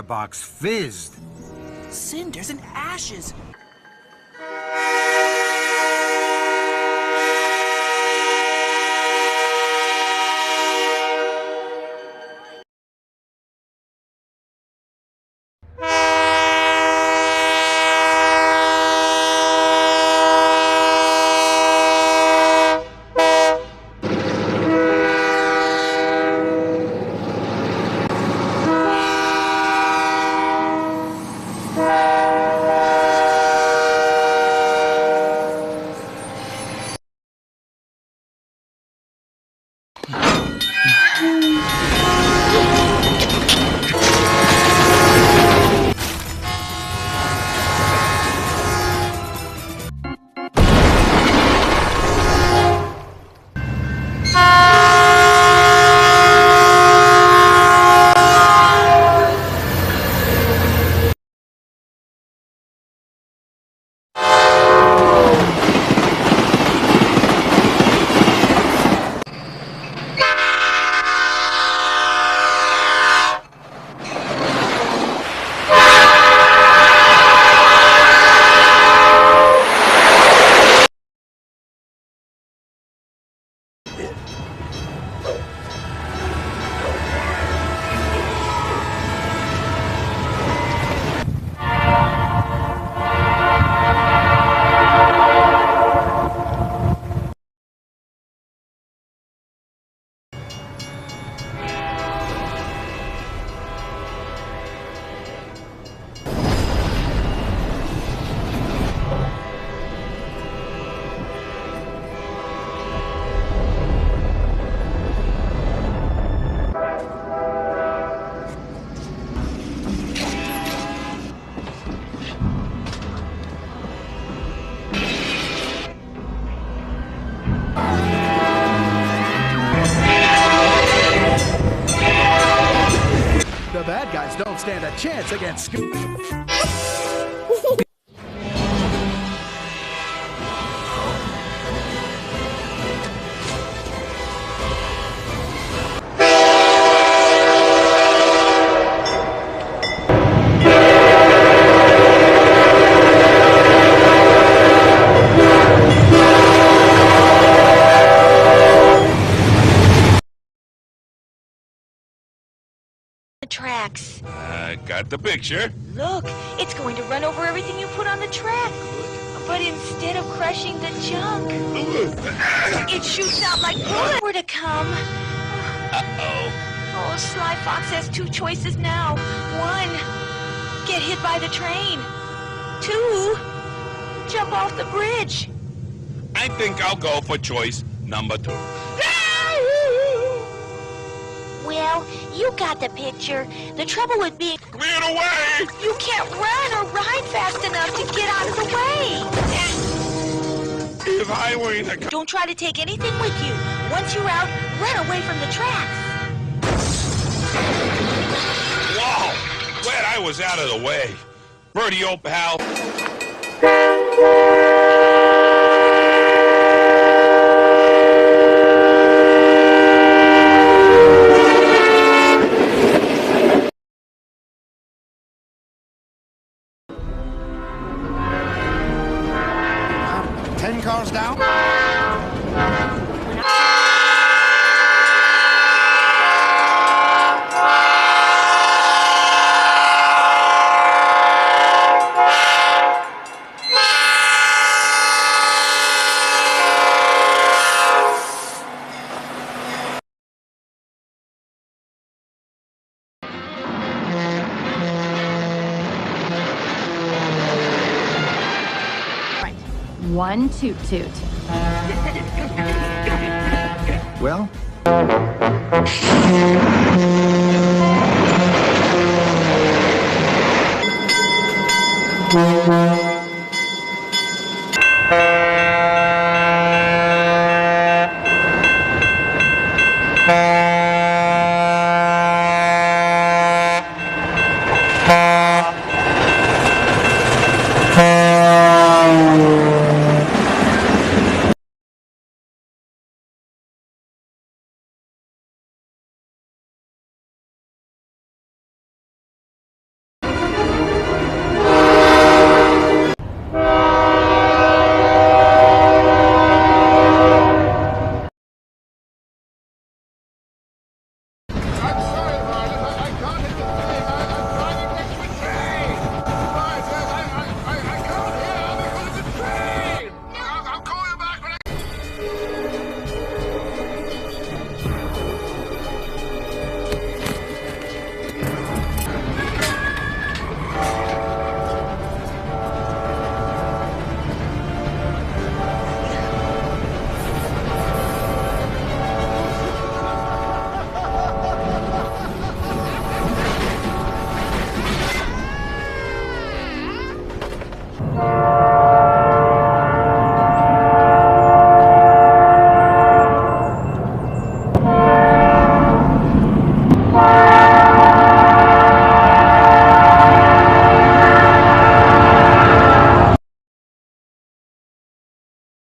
firebox fizzed. Cinders and ashes. The bad guys don't stand a chance against tracks. Got the picture. Look, it's going to run over everything you put on the track. But instead of crushing the junk, it shoots out like bullets were to come. Uh-oh. Oh, Sly Fox has two choices now. One, get hit by the train. Two, jump off the bridge. I think I'll go for choice number 2. Well, you got the picture. The trouble with being... Clear the way! You can't run or ride fast enough to get out of the way. If I were in a... Don't try to take anything with you. Once you're out, run away from the tracks. Whoa! Glad I was out of the way. Birdie, old pal. cars down? One toot toot. Well?